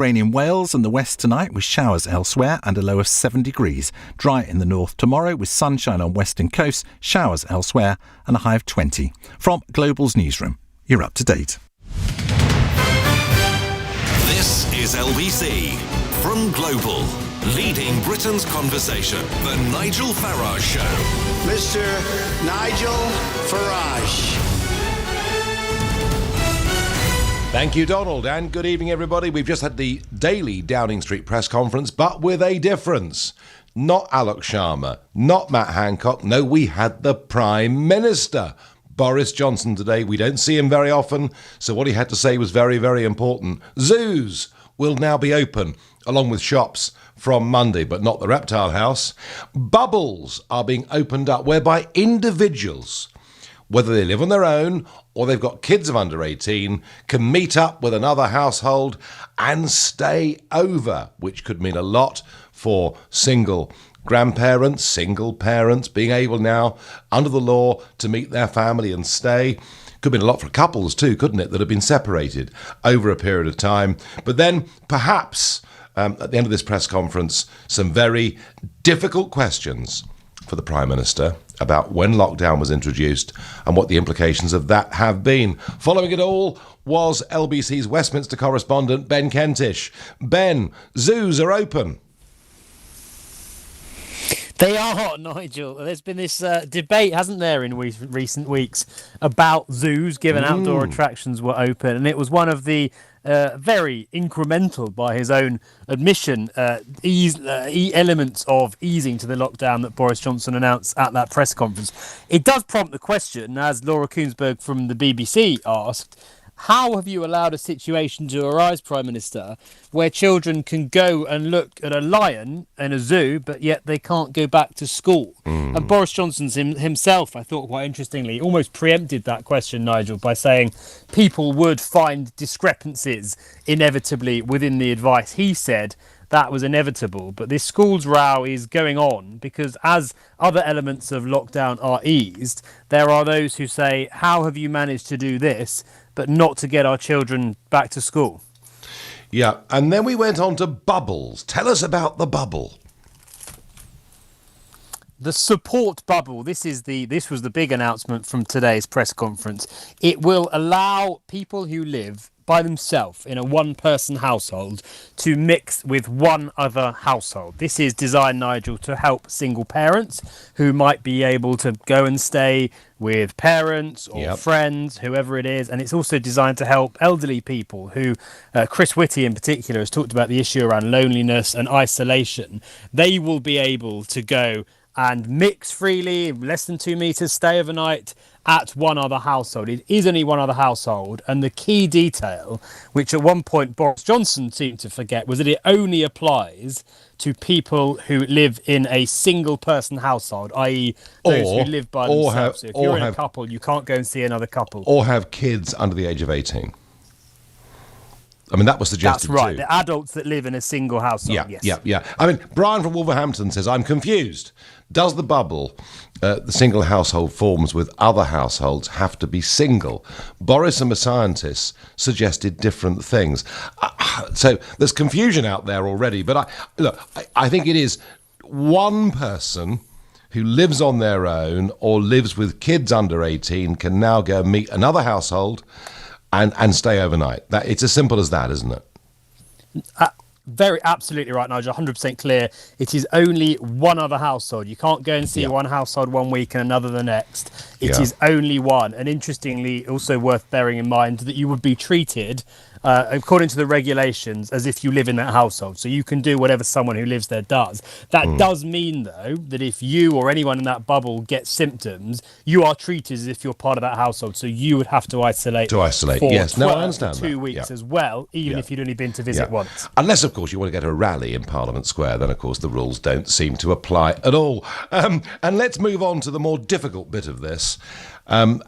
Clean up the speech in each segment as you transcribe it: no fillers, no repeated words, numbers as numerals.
Rain in Wales and the west tonight with showers elsewhere and a low of 7 degrees. Dry in the north tomorrow with sunshine on western coast, showers elsewhere and a high of 20. From Global's newsroom, you're up to date. This is LBC from Global, leading Britain's conversation. The Nigel Farage Show. Mr. Nigel Farage. Thank you, Donald, and good evening, everybody. We've just had the daily Downing Street press conference, but with a difference. Not Alok Sharma, not Matt Hancock. No, we had the Prime Minister, Boris Johnson, today. We don't see him very often, so what he had to say was very, very important. Zoos will now be open, along with shops, from Monday, but not the Reptile House. Bubbles are being opened up, whereby individuals, whether they live on their own or they've got kids of under 18, can meet up with another household and stay over, which could mean a lot for single grandparents, single parents, being able now, under the law, to meet their family and stay. Could mean a lot for couples too, couldn't it, that have been separated over a period of time. But then, perhaps, at the end of this press conference, some very difficult questions for the Prime Minister about when lockdown was introduced and what the implications of that have been. Following it all was LBC's Westminster correspondent Ben Kentish. Ben, zoos are open. They are, Nigel. There's been this debate, hasn't there, in recent weeks about zoos, given outdoor attractions were open. And it was one of the very incremental, by his own admission, elements of easing to the lockdown that Boris Johnson announced at that press conference. It does prompt the question, as Laura Koonsberg from the BBC asked, how have you allowed a situation to arise, Prime Minister, where children can go and look at a lion in a zoo, but yet they can't go back to school? And Boris Johnson himself, I thought quite interestingly, almost preempted that question, Nigel, by saying people would find discrepancies inevitably within the advice. He said that was inevitable, but this schools row is going on because as other elements of lockdown are eased, there are those who say, how have you managed to do this, but not to get our children back to school? Yeah, and then we went on to bubbles. Tell us about the bubble. The support bubble. This was the big announcement from today's press conference. It will allow people who live by themselves in a one-person household to mix with one other household. This is designed, Nigel, to help single parents who might be able to go and stay with parents or friends, whoever it is. And it's also designed to help elderly people who, Chris Whitty in particular, has talked about the issue around loneliness and isolation. They will be able to go and mix freely, less than 2 meters, stay overnight at one other household. It is only one other household, and the key detail, which at one point Boris Johnson seemed to forget, was that it only applies to people who live in a single person household, i.e. those who live by themselves. So if you're in a couple, you can't go and see another couple. Or have kids under the age of 18. I mean, that was suggested too. That's right, the adults that live in a single household, yes. Yeah. I mean, Brian from Wolverhampton says, I'm confused. Does the bubble the single household forms with other households have to be single? Boris and the scientists suggested different things. So there's confusion out there already. But I think it is one person who lives on their own or lives with kids under 18 can now go meet another household and stay overnight. It's as simple as that, isn't it? Very absolutely right, Nigel. 100% clear. It is only one other household. You can't go and see one household one week and another the next. It is only one. And interestingly, also worth bearing in mind that you would be treated according to the regulations as if you live in that household. So you can do whatever someone who lives there does. That does mean, though, that if you or anyone in that bubble gets symptoms, you are treated as if you're part of that household. So you would have to isolate. For yes. No, I understand 2 weeks as well, even if you'd only been to visit once. Unless, of course, you want to go to a rally in Parliament Square, then, of course, the rules don't seem to apply at all. And let's move on to the more difficult bit of this. And,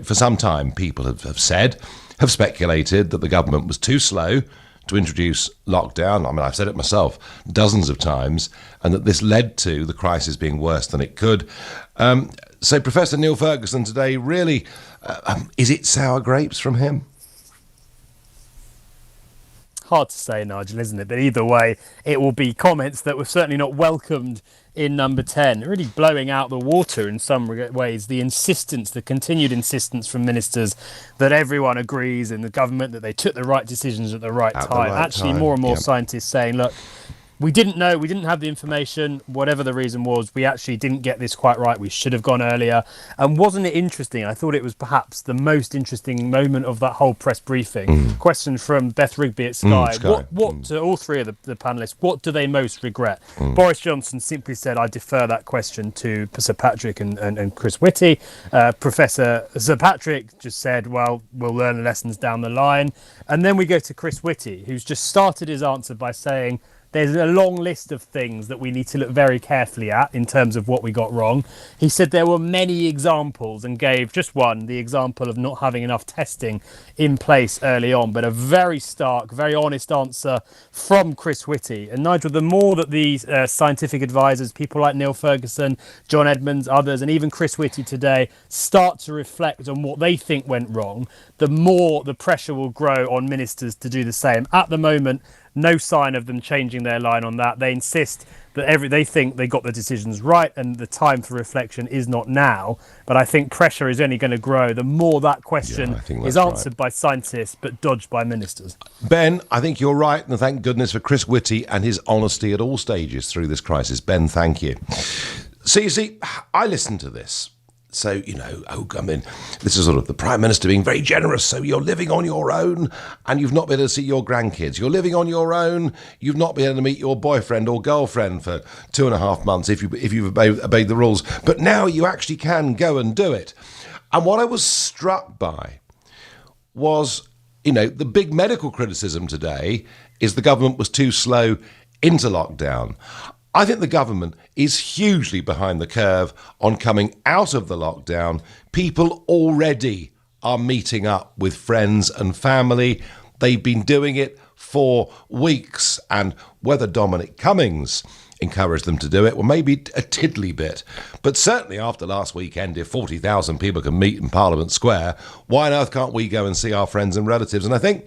for some time, people have speculated that the government was too slow to introduce lockdown. I mean, I've said it myself dozens of times, and that this led to the crisis being worse than it could. So Professor Neil Ferguson today, really, is it sour grapes from him? Hard to say, Nigel, isn't it? But either way, it will be comments that were certainly not welcomed in number 10, really blowing out the water in some ways. The continued insistence from ministers that everyone agrees in the government that they took the right decisions at the right time. More and more scientists saying, look, we didn't know, we didn't have the information, whatever the reason was, we actually didn't get this quite right, we should have gone earlier. And wasn't it interesting? I thought it was perhaps the most interesting moment of that whole press briefing. Question from Beth Rigby at Sky. What to all three of the panellists, what do they most regret? Boris Johnson simply said, I defer that question to Sir Patrick and Chris Whitty. Professor Sir Patrick just said, well, we'll learn the lessons down the line. And then we go to Chris Whitty, who's just started his answer by saying, there's a long list of things that we need to look very carefully at in terms of what we got wrong. He said there were many examples and gave just one, the example of not having enough testing in place early on, but a very stark, very honest answer from Chris Whitty. And Nigel, the more that these scientific advisors, people like Neil Ferguson, John Edmonds, others, and even Chris Whitty today start to reflect on what they think went wrong, the more the pressure will grow on ministers to do the same. At the moment, no sign of them changing their line on that. They insist that they think they got the decisions right and the time for reflection is not now. But I think pressure is only going to grow the more that question is answered by scientists but dodged by ministers. Ben, I think you're right, and thank goodness for Chris Whitty and his honesty at all stages through this crisis. Ben, thank you. So you see, I listened to this. So, this is sort of the Prime Minister being very generous. So you're living on your own and you've not been able to see your grandkids. You're living on your own. You've not been able to meet your boyfriend or girlfriend for 2.5 months if you've obeyed the rules. But now you actually can go and do it. And what I was struck by was, the big medical criticism today is the government was too slow into lockdown. I think the government is hugely behind the curve on coming out of the lockdown. People already are meeting up with friends and family. They've been doing it for weeks. And whether Dominic Cummings encouraged them to do it, well, maybe a tiddly bit. But certainly after last weekend, if 40,000 people can meet in Parliament Square, why on earth can't we go and see our friends and relatives? And I think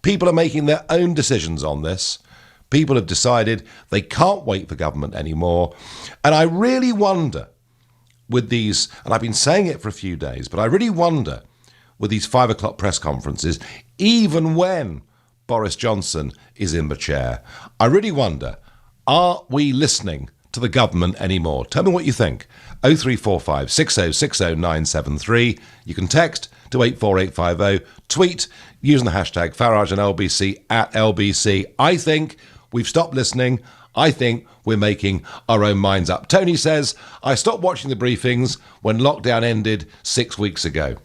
people are making their own decisions on this. People have decided they can't wait for government anymore. And I really wonder with these, and I've been saying it for a few days, but I really wonder with these 5 o'clock press conferences, even when Boris Johnson is in the chair, I really wonder, are we listening to the government anymore? Tell me what you think. 0345 6060 973. You can text to 84850. Tweet using the hashtag Farage and LBC at LBC. I think we've stopped listening. I think we're making our own minds up. Tony says, I stopped watching the briefings when lockdown ended 6 weeks ago.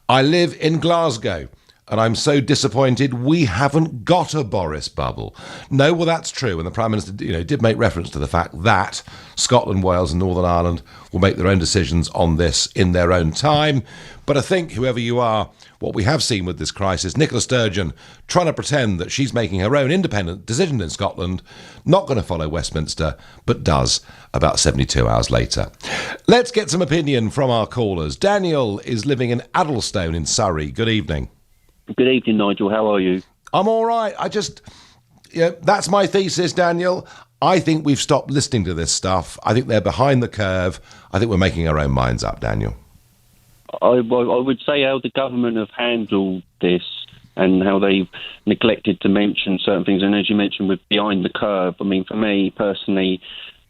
I live in Glasgow and I'm so disappointed we haven't got a Boris bubble. No, well, that's true. And the Prime Minister did make reference to the fact that Scotland, Wales and Northern Ireland will make their own decisions on this in their own time. But I think, whoever you are, what we have seen with this crisis, Nicola Sturgeon trying to pretend that she's making her own independent decision in Scotland, not going to follow Westminster, but does about 72 hours later. Let's get some opinion from our callers. Daniel is living in Addlestone in Surrey. Good evening. Good evening, Nigel. How are you? I'm all right. That's my thesis, Daniel. I think we've stopped listening to this stuff. I think they're behind the curve. I think we're making our own minds up, Daniel. I would say how the government have handled this and how they've neglected to mention certain things. And as you mentioned, with behind the curve, I mean, for me personally,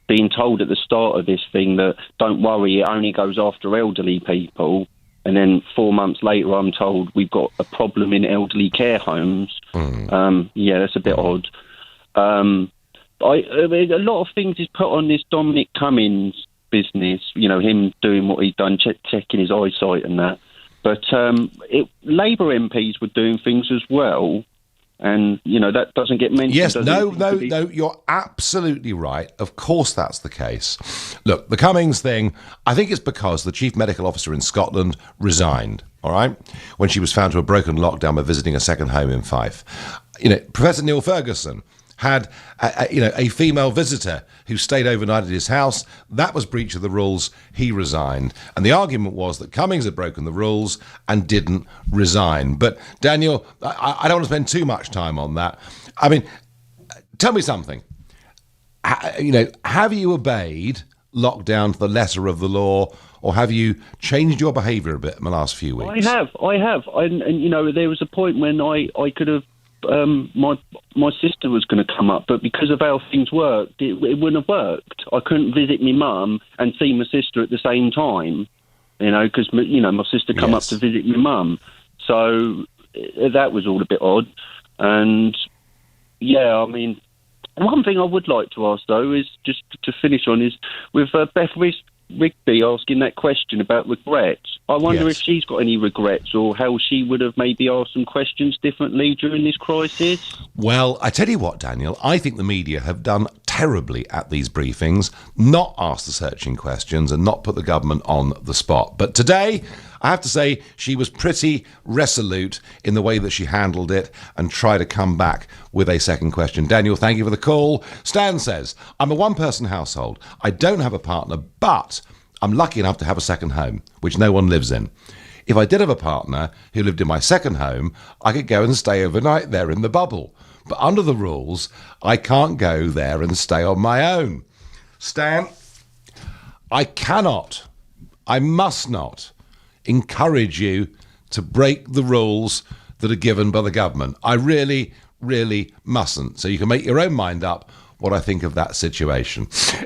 being told at the start of this thing that don't worry, it only goes after elderly people. And then 4 months later, I'm told we've got a problem in elderly care homes. That's a bit odd. A lot of things is put on this Dominic Cummings business, him doing what he's done, checking his eyesight and that. But Labour MPs were doing things as well. And, that doesn't get mentioned. Yes, no, you're absolutely right. Of course that's the case. Look, the Cummings thing, I think it's because the chief medical officer in Scotland resigned, all right, when she was found to have broken lockdown by visiting a second home in Fife. Professor Neil Ferguson had a female visitor who stayed overnight at his house. That was breach of the rules. He resigned. And the argument was that Cummings had broken the rules and didn't resign. But, Daniel, I don't want to spend too much time on that. I mean, tell me something. Have you obeyed lockdown to the letter of the law, or have you changed your behaviour a bit in the last few weeks? I have. And there was a point when I could have, my sister was going to come up, but because of how things worked, it wouldn't have worked. I couldn't visit my mum and see my sister at the same time, because, my sister come up to visit my mum. So that was all a bit odd. And, yeah, I mean, one thing I would like to ask, though, is just to finish on, is with Beth Rigby asking that question about regrets. I wonder if she's got any regrets, or how she would have maybe asked some questions differently during this crisis. Well, I tell you what, Daniel, I think the media have done terribly at these briefings, not asked the searching questions and not put the government on the spot. But today, I have to say, she was pretty resolute in the way that she handled it and tried to come back with a second question. Daniel, thank you for the call. Stan says, I'm a one-person household. I don't have a partner, but I'm lucky enough to have a second home, which no one lives in. If I did have a partner who lived in my second home, I could go and stay overnight there in the bubble. But under the rules, I can't go there and stay on my own. Stan, I must not encourage you to break the rules that are given by the government. I really, really mustn't. So you can make your own mind up what I think of that situation.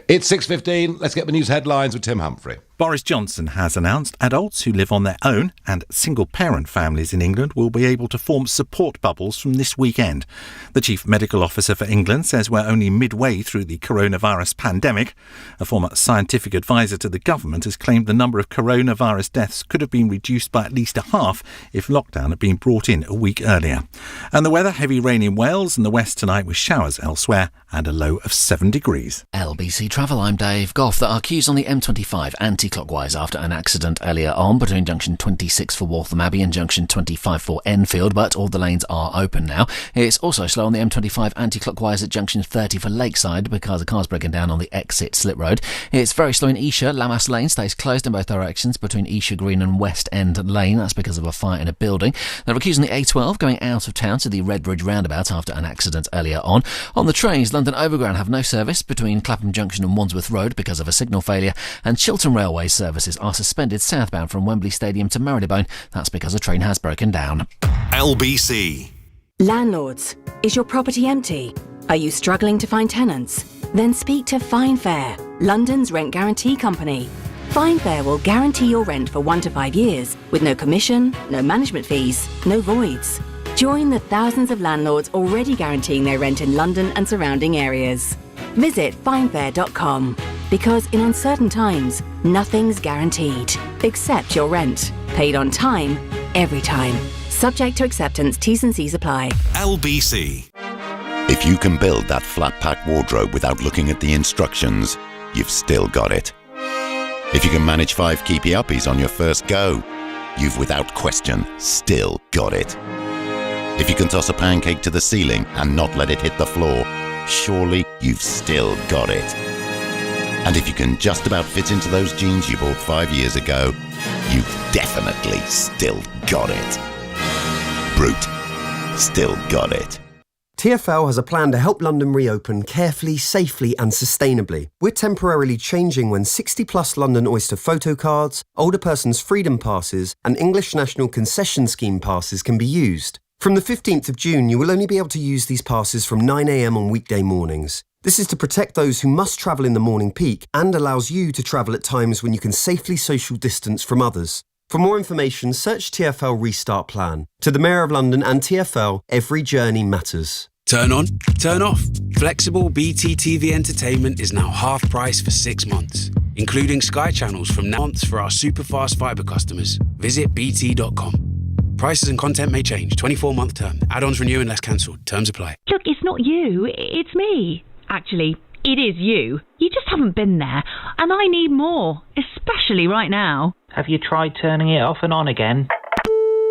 It's 6:15. Let's get the news headlines with Tim Humphrey. Boris Johnson has announced adults who live on their own and single-parent families in England will be able to form support bubbles from this weekend. The Chief Medical Officer for England says we're only midway through the coronavirus pandemic. A former scientific advisor to the government has claimed the number of coronavirus deaths could have been reduced by at least a half if lockdown had been brought in a week earlier. And the weather, heavy rain in Wales and the west tonight with showers elsewhere and a low of 7 degrees. LBC Travel, I'm Dave Goff. There are queues on the M25 anti-clockwise after an accident earlier on between junction 26 for Waltham Abbey and junction 25 for Enfield, but all the lanes are open now. It's also slow on the M25 anti-clockwise at junction 30 for Lakeside because a car's broken down on the exit slip road. It's very slow in Esher. Lammas Lane stays closed in both directions between Esher Green and West End Lane. That's because of a fire in a building. There are queues on the A12 going out of town to the Redbridge roundabout after an accident earlier on. On the trains, London Overground have no service between Clapham Junction and Wandsworth Road because of a signal failure, and Chiltern Railway services are suspended southbound from Wembley Stadium to Marylebone. That's because a train has broken down. LBC. Landlords, is your property empty? Are you struggling to find tenants? Then speak to Fine Fair, London's rent guarantee company. Fine Fair will guarantee your rent for 1 to 5 years with no commission, no management fees, no voids. Join the thousands of landlords already guaranteeing their rent in London and surrounding areas. Visit finefair.com, because in uncertain times, nothing's guaranteed, except your rent. Paid on time, every time. Subject to acceptance, T's and C's apply. LBC. If you can build that flat-pack wardrobe without looking at the instructions, you've still got it. If you can manage 5 keepy uppies on your first go, you've without question still got it. If you can toss a pancake to the ceiling and not let it hit the floor, surely you've still got it. And if you can just about fit into those jeans you bought 5 years ago, you've definitely still got it. Brute. Still got it. TfL has a plan to help London reopen carefully, safely and sustainably. We're temporarily changing when 60-plus London Oyster photo cards, older persons' freedom passes and English National Concession Scheme passes can be used. From the 15th of June, you will only be able to use these passes from 9 a.m. on weekday mornings. This is to protect those who must travel in the morning peak and allows you to travel at times when you can safely social distance from others. For more information, search TfL Restart Plan. To the Mayor of London and TfL, every journey matters. Turn on, turn off. Flexible BT TV entertainment is now half price for 6 months, including Sky channels from now on for our super fast fibre customers. Visit bt.com. Prices and content may change. 24-month term. Add-ons renew unless cancelled. Terms apply. Look, it's not you. It's me. Actually, it is you. You just haven't been there. And I need more, especially right now. Have you tried turning it off and on again?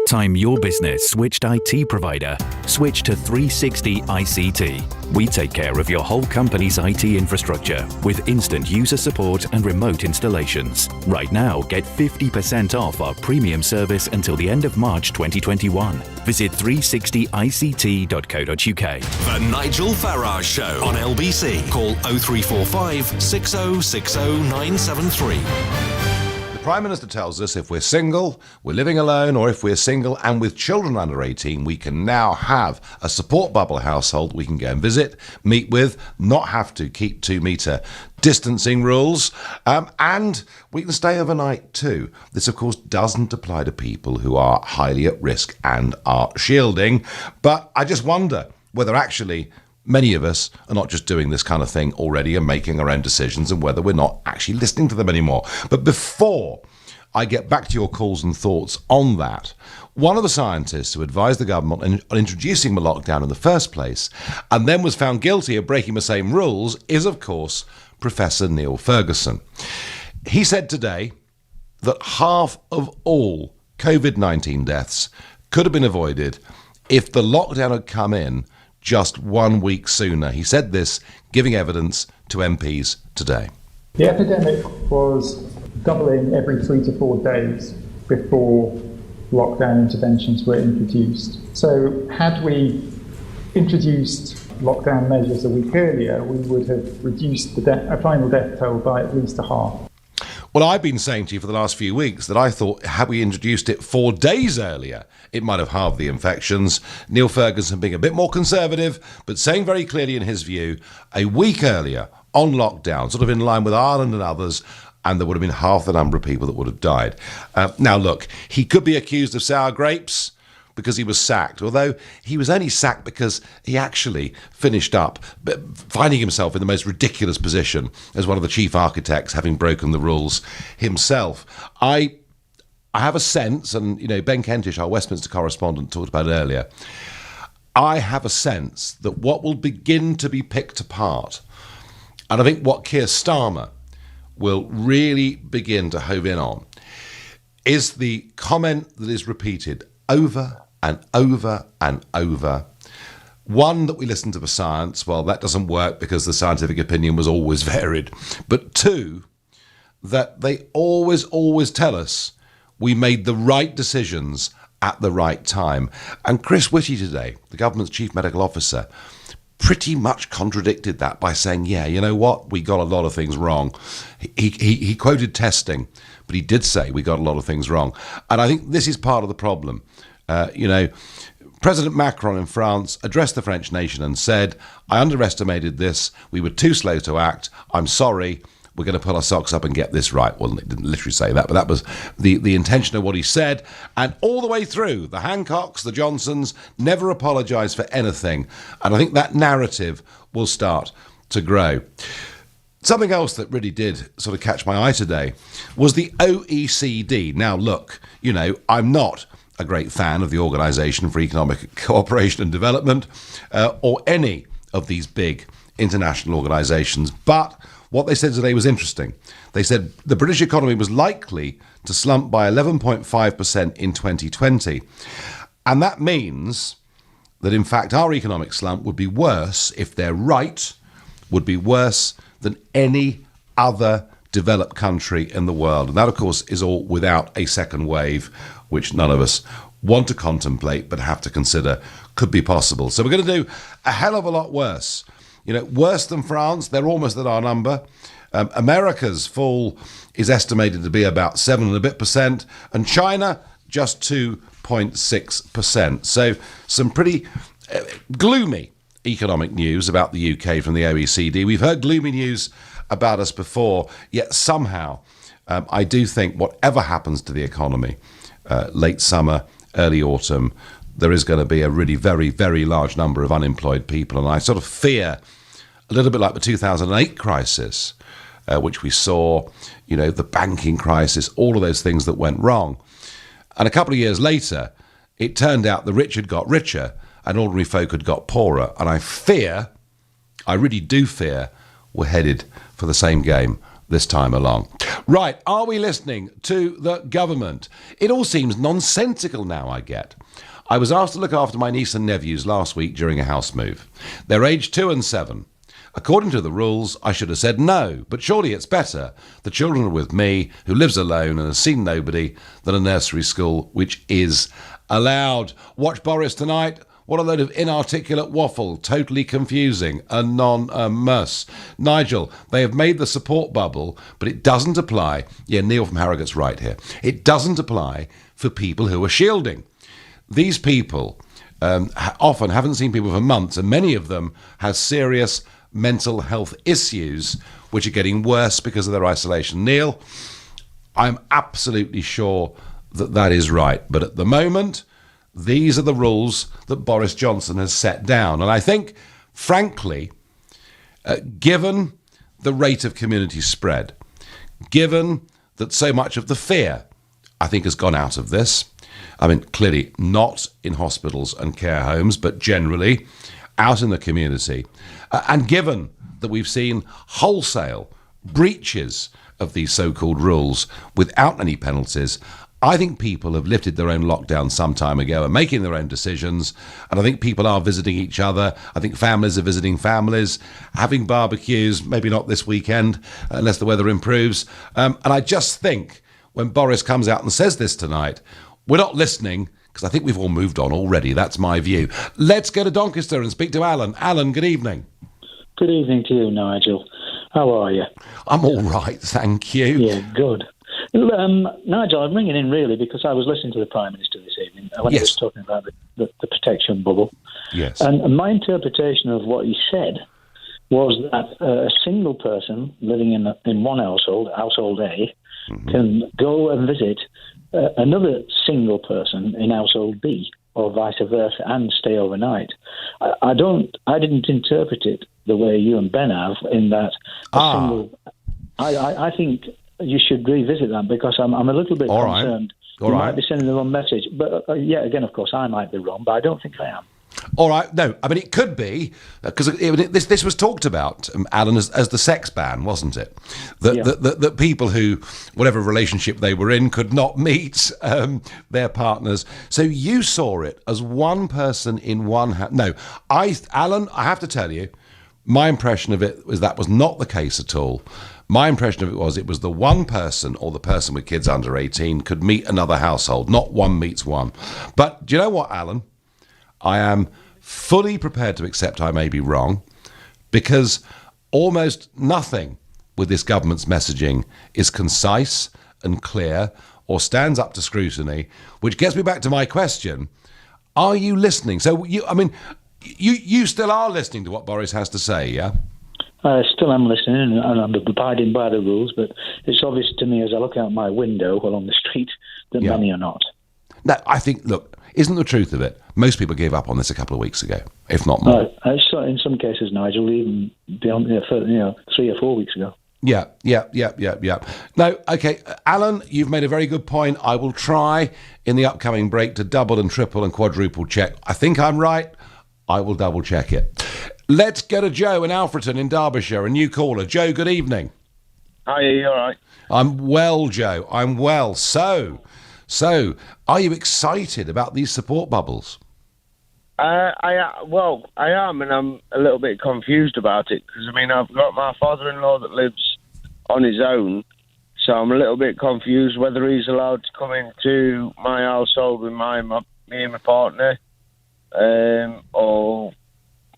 Time your business switched IT provider. Switch to 360 ICT. We take care of your whole company's IT infrastructure with instant user support and remote installations. Right now, get 50% off our premium service until the end of March 2021. Visit 360ict.co.uk. The Nigel Farage Show on LBC. Call 0345 6060 973. The Prime Minister tells us if we're single, we're living alone, or if we're single and with children under 18, we can now have a support bubble household we can go and visit, meet with, not have to keep 2-metre distancing rules, and we can stay overnight too. This, of course, doesn't apply to people who are highly at risk and are shielding, but I just wonder whether actually many of us are not just doing this kind of thing already and making our own decisions, and whether we're not actually listening to them anymore. But before I get back to your calls and thoughts on that, one of the scientists who advised the government on introducing the lockdown in the first place and then was found guilty of breaking the same rules is, of course, Professor Neil Ferguson. He said today that half of all COVID-19 deaths could have been avoided if the lockdown had come in just 1 week sooner. He said this, giving evidence to MPs today. The epidemic was doubling every 3 to 4 days before lockdown interventions were introduced. So had we introduced lockdown measures a week earlier, we would have reduced the final death toll by at least a half. Well, I've been saying to you for the last few weeks that I thought had we introduced it 4 days earlier, it might have halved the infections. Neil Ferguson being a bit more conservative, but saying very clearly in his view, a week earlier on lockdown, sort of in line with Ireland and others, and there would have been half the number of people that would have died. Now, look, he could be accused of sour grapes because he was sacked, although he was only sacked because he actually finished up finding himself in the most ridiculous position as one of the chief architects, having broken the rules himself. I have a sense, and Ben Kentish, our Westminster correspondent, talked about it earlier, I have a sense that what will begin to be picked apart, and I think what Keir Starmer will really begin to hove in on, is the comment that is repeated over and over and over. One, that we listen to the science. Well, that doesn't work because the scientific opinion was always varied. But two, that they always tell us we made the right decisions at the right time. And Chris Whitty today, the government's chief medical officer, pretty much contradicted that by saying, yeah, you know what, we got a lot of things wrong. He quoted testing, but he did say we got a lot of things wrong. And I think this is part of the problem. President Macron in France addressed the French nation and said, I underestimated this. We were too slow to act. I'm sorry. We're going to pull our socks up and get this right. Well, it didn't literally say that, but that was the intention of what he said. And all the way through, the Hancocks, the Johnsons, never apologised for anything. And I think that narrative will start to grow. Something else that really did sort of catch my eye today was the OECD. Now, look, I'm not a great fan of the Organisation for Economic Cooperation and Development or any of these big international organisations, but what they said today was interesting. They said the British economy was likely to slump by 11.5% in 2020. And that means that, in fact, our economic slump would be worse, if they're right, would be worse than any other developed country in the world. And that, of course, is all without a second wave, which none of us want to contemplate but have to consider could be possible. So we're going to do a hell of a lot worse. Worse than France. They're almost at our number. America's fall is estimated to be about 7% and a bit, and China just 2.6%. So some pretty gloomy economic news about the UK from the OECD. We've heard gloomy news about us before, yet somehow I do think whatever happens to the economy, late summer, early autumn, there is going to be a really very, very large number of unemployed people. And I sort of fear, a little bit like the 2008 crisis, which we saw, the banking crisis, all of those things that went wrong. And a couple of years later, it turned out the rich had got richer and ordinary folk had got poorer. And I really do fear, we're headed for the same game this time along. Right, are we listening to the government? It all seems nonsensical now, I get. I was asked to look after my niece and nephews last week during a house move. They're aged 2 and 7. According to the rules, I should have said no, but surely it's better. The children are with me, who lives alone and has seen nobody, than a nursery school, which is allowed. Watch Boris tonight. What a load of inarticulate waffle, totally confusing, anonymous. Nigel, they have made the support bubble, but it doesn't apply. Yeah, Neil from Harrogate's right here. It doesn't apply for people who are shielding. These people often haven't seen people for months, and many of them have serious mental health issues, which are getting worse because of their isolation. Neil, I'm absolutely sure that that is right. But at the moment, these are the rules that Boris Johnson has set down. And I think, frankly, given the rate of community spread, given that so much of the fear, I think, has gone out of this, I mean, clearly not in hospitals and care homes, but generally out in the community, and given that we've seen wholesale breaches of these so-called rules without any penalties, I think people have lifted their own lockdown some time ago and making their own decisions. And I think people are visiting each other. I think families are visiting families, having barbecues, maybe not this weekend, unless the weather improves. And I just think when Boris comes out and says this tonight, we're not listening because I think we've all moved on already. That's my view. Let's go to Doncaster and speak to Alan. Alan, good evening. Good evening to you, Nigel. How are you? I'm all right, thank you. Yeah, good. Nigel, I'm ringing in really because I was listening to the Prime Minister this evening when he was talking about the protection bubble. Yes. And my interpretation of what he said was that a single person living in one household A, can go and visit another single person in household B, or vice versa, and stay overnight. I didn't interpret it the way you and Ben have, in that single. I think you should revisit that because I'm a little bit concerned. You might be sending the wrong message, but again, of course, I might be wrong, but I don't think I am. All right, no, I mean, it could be, because this was talked about, Alan, as the sex ban, wasn't it? That people who, whatever relationship they were in, could not meet their partners. So you saw it as one person in one house. No, Alan, I have to tell you, my impression of it was that was not the case at all. My impression of it was the one person, or the person with kids under 18, could meet another household, not one meets one. But do you know what, Alan? I am fully prepared to accept I may be wrong, because almost nothing with this government's messaging is concise and clear or stands up to scrutiny, which gets me back to my question. Are you listening? So, you still are listening to what Boris has to say, yeah? I still am listening and I'm abiding by the rules, but it's obvious to me as I look out my window along the street that many are not. Now, I think, look, isn't the truth of it, most people gave up on this a couple of weeks ago, if not more. In some cases, Nigel, even beyond 3 or 4 weeks ago. Yeah. No, okay, Alan, you've made a very good point. I will try in the upcoming break to double and triple and quadruple check. I think I'm right. I will double check it. Let's go to Joe in Alfreton in Derbyshire, a new caller. Joe, good evening. Hi, are you all right? I'm well, Joe. I'm well. So, are you excited about these support bubbles? I am, and I'm a little bit confused about it because I've got my father-in-law that lives on his own, so I'm a little bit confused whether he's allowed to come into my household with me and my partner, or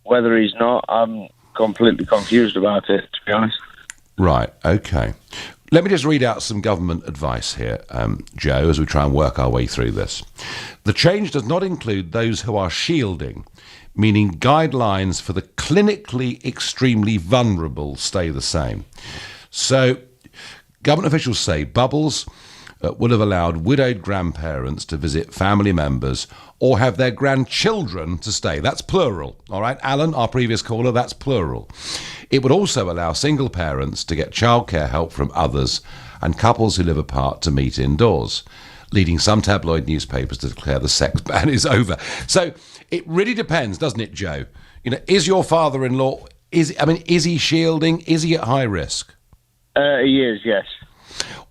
whether he's not. I'm completely confused about it, to be honest. Right. Okay. Let me just read out some government advice here, Joe, as we try and work our way through this. The change does not include those who are shielding, meaning guidelines for the clinically extremely vulnerable stay the same. So, government officials say bubbles would have allowed widowed grandparents to visit family members or have their grandchildren to stay. That's plural, all right? Alan, our previous caller, that's plural. It would also allow single parents to get childcare help from others and couples who live apart to meet indoors, leading some tabloid newspapers to declare the sex ban is over. So it really depends, doesn't it, Joe? Is your father-in-law, is he shielding? Is he at high risk? He is, yes.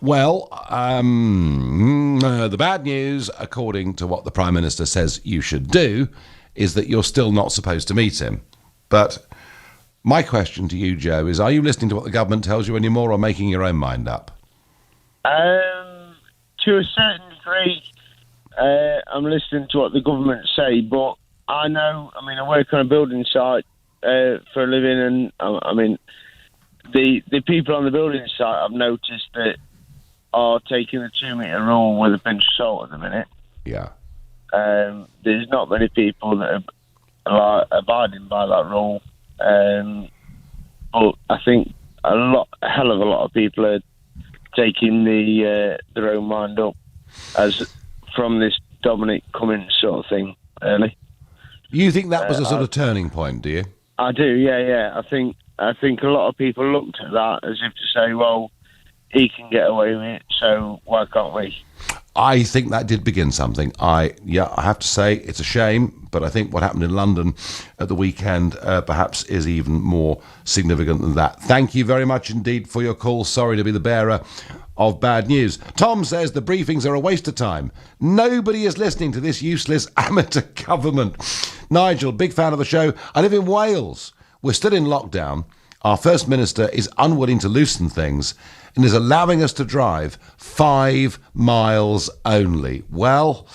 Well, the bad news, according to what the Prime Minister says you should do, is that you're still not supposed to meet him. But my question to you, Joe, is are you listening to what the government tells you anymore or making your own mind up? To a certain degree, I'm listening to what the government say, but I know, I work on a building site for a living, and the people on the building site I've noticed that are taking the 2 metre rule with a pinch of salt at the minute. Yeah. There's not many people that are abiding by that rule. But I think a hell of a lot of people are taking their own mind up as from this Dominic Cummings sort of thing, really. You think that was a sort of turning point, do you? I do, yeah. I think a lot of people looked at that as if to say, well, he can get away with it, so why can't we? I think that did begin something. I have to say it's a shame, but I think what happened in London at the weekend perhaps is even more significant than that. Thank you very much indeed for your call. Sorry to be the bearer of bad news. Tom says the briefings are a waste of time. Nobody is listening to this useless amateur government. Nigel, big fan of the show. I live in Wales. We're still in lockdown. Our First Minister is unwilling to loosen things and is allowing us to drive 5 miles only. Well,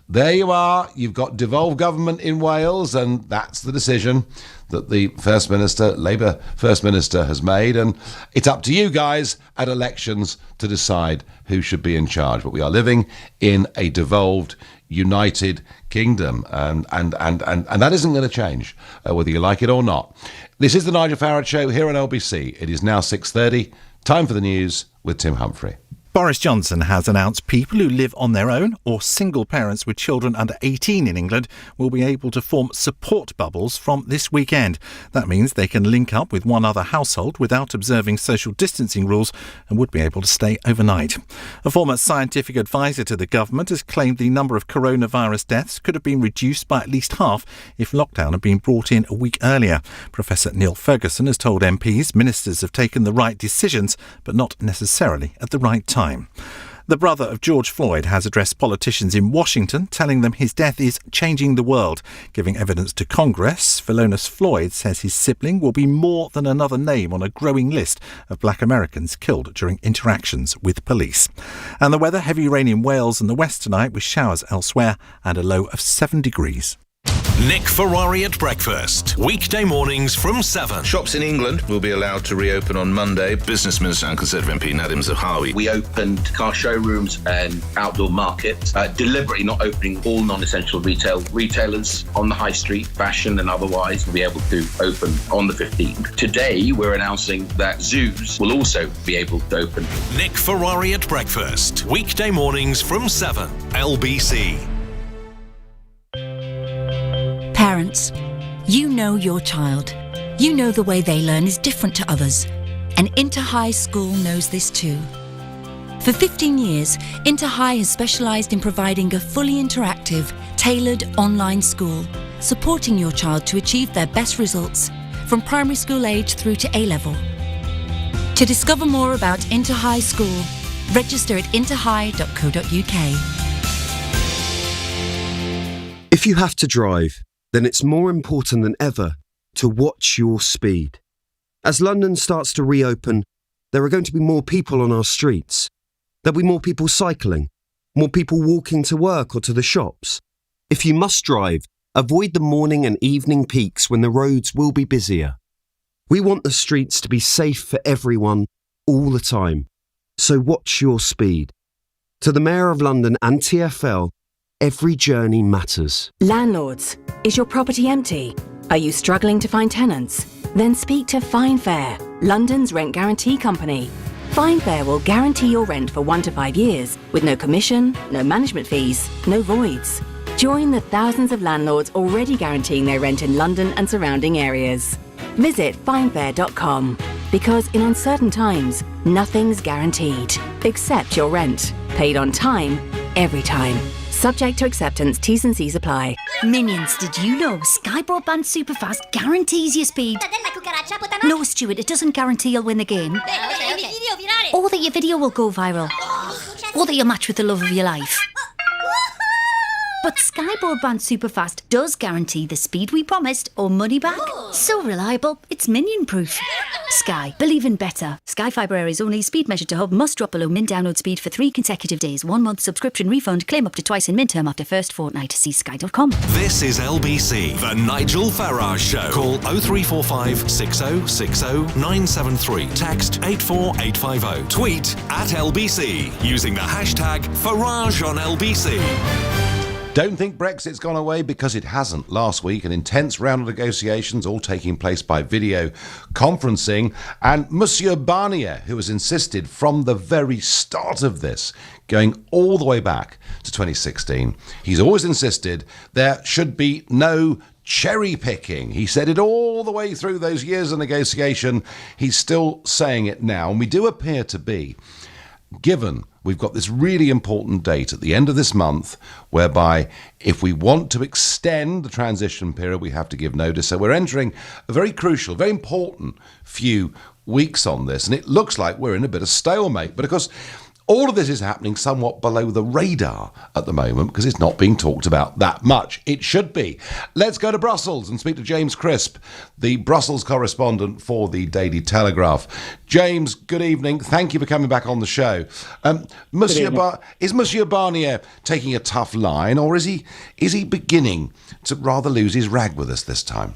there you are. You've got devolved government in Wales, and that's the decision that the First Minister, Labour First Minister, has made. And it's up to you guys at elections to decide who should be in charge. But we are living in a devolved United Kingdom, and that isn't going to change, whether you like it or not. This is the Nigel Farage Show here on LBC. It is now 6:30. Time for the news with Tim Humphrey. Boris Johnson has announced people who live on their own or single parents with children under 18 in England will be able to form support bubbles from this weekend. That means they can link up with one other household without observing social distancing rules and would be able to stay overnight. A former scientific advisor to the government has claimed the number of coronavirus deaths could have been reduced by at least half if lockdown had been brought in a week earlier. Professor Neil Ferguson has told MPs ministers have taken the right decisions, but not necessarily at the right time. The brother of George Floyd has addressed politicians in Washington, telling them his death is changing the world. Giving evidence to Congress, Philonis Floyd says his sibling will be more than another name on a growing list of black Americans killed during interactions with police. And the weather, heavy rain in Wales and the west tonight with showers elsewhere and a low of 7 degrees. Nick Ferrari at breakfast. Weekday mornings from 7. Shops in England will be allowed to reopen on Monday. Business Minister and Conservative MP Nadim Zahawi. We opened car showrooms and outdoor markets, deliberately not opening all non-essential retailers on the high street, fashion and otherwise, will be able to open on the 15th. Today, we're announcing that zoos will also be able to open. Nick Ferrari at breakfast. Weekday mornings from 7. LBC. Parents, you know your child. You know the way they learn is different to others. And Interhigh School knows this too. For 15 years, Interhigh has specialised in providing a fully interactive, tailored online school, supporting your child to achieve their best results from primary school age through to A-level. To discover more about Interhigh School, register at interhigh.co.uk. If you have to drive, then it's more important than ever to watch your speed. As London starts to reopen, there are going to be more people on our streets. There'll be more people cycling, more people walking to work or to the shops. If you must drive, avoid the morning and evening peaks when the roads will be busier. We want the streets to be safe for everyone, all the time. So watch your speed. To the Mayor of London and TfL, every journey matters. Landlords, is your property empty? Are you struggling to find tenants? Then speak to Fine Fair, London's rent guarantee company. Fine Fair will guarantee your rent for 1 to 5 years with no commission, no management fees, no voids. Join the thousands of landlords already guaranteeing their rent in London and surrounding areas. Visit finefair.com because in uncertain times, nothing's guaranteed except your rent. Paid on time, every time. Subject to acceptance, T's and C's apply. Minions, did you know Sky Broadband Superfast guarantees your speed? No, Stuart, it doesn't guarantee you'll win the game. Or that your video will go viral. Or that you'll match with the love of your life. But Sky Broadband Superfast does guarantee the speed we promised or money back. So reliable, it's minion-proof. Sky, believe in better. Sky Fibre areas only. Speed measured to hub must drop below min download speed for 3 consecutive days. 1 month subscription refund. Claim up to twice in min term after first fortnight. See sky.com. This is LBC, the Nigel Farage Show. Call 0345 6060 973. Text 84850. Tweet at LBC using the hashtag Farage on LBC. Don't think Brexit's gone away, because it hasn't. Last week, an intense round of negotiations, all taking place by video conferencing, and Monsieur Barnier, who has insisted from the very start of this, going all the way back to 2016, he's always insisted there should be no cherry picking. He said it all the way through those years of negotiation. He's still saying it now, and we do appear to be, given we've got this really important date at the end of this month, whereby if we want to extend the transition period, we have to give notice. So we're entering a very crucial, very important few weeks on this, and it looks like we're in a bit of stalemate. But of course, all of this is happening somewhat below the radar at the moment, because it's not being talked about that much. It should be. Let's go to Brussels and speak to James Crisp, the Brussels correspondent for the Daily Telegraph. James, good evening. Thank you for coming back on the show. Is Monsieur Barnier taking a tough line, or is he beginning to rather lose his rag with us this time?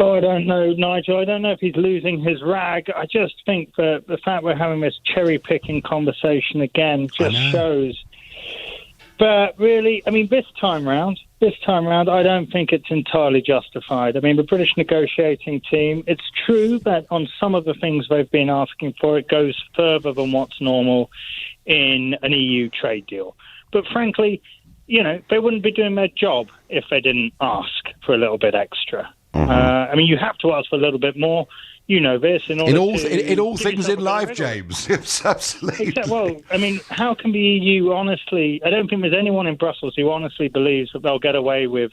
Oh, I don't know, Nigel. I don't know if he's losing his rag. I just think that the fact we're having this cherry-picking conversation again just shows. But really, I mean, this time round, I don't think it's entirely justified. I mean, the British negotiating team, it's true that on some of the things they've been asking for, it goes further than what's normal in an EU trade deal. But frankly, you know, they wouldn't be doing their job if they didn't ask for a little bit extra. I mean, you have to ask for a little bit more. You know this. In all things in life, James. Yes, absolutely. Well, I mean, how can the EU honestly... I don't think there's anyone in Brussels who honestly believes that they'll get away with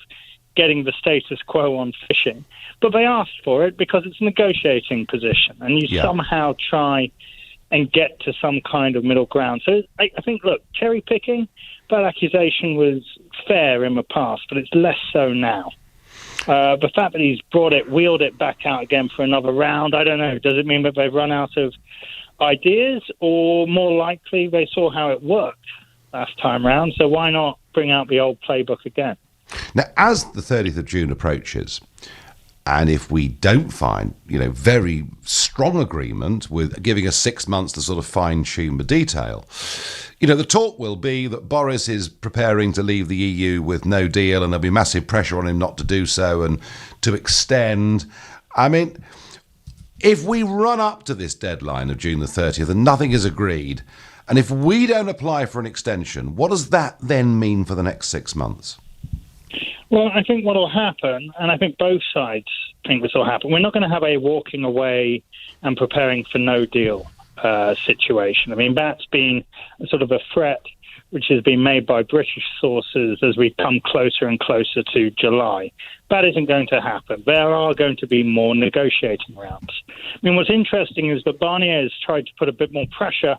getting the status quo on fishing. But they asked for it because it's a negotiating position, and you somehow try and get to some kind of middle ground. So I think, look, cherry-picking, that accusation was fair in the past, but it's less so now. The fact that he's wheeled it back out again for another round, I don't know. Does it mean that they've run out of ideas, or more likely they saw how it worked last time round, so why not bring out the old playbook again? Now, as the 30th of June approaches, and if we don't find, very strong agreement with giving us 6 months to sort of fine-tune the detail, the talk will be that Boris is preparing to leave the EU with no deal, and there'll be massive pressure on him not to do so and to extend. I mean, if we run up to this deadline of June the 30th and nothing is agreed, and if we don't apply for an extension, what does that then mean for the next 6 months? Well, I think what will happen, and I think both sides think this will happen, we're not going to have a walking away and preparing for no deal situation. I mean, that's been sort of a threat which has been made by British sources as we come closer and closer to July. That isn't going to happen. There are going to be more negotiating rounds. I mean, what's interesting is that Barnier has tried to put a bit more pressure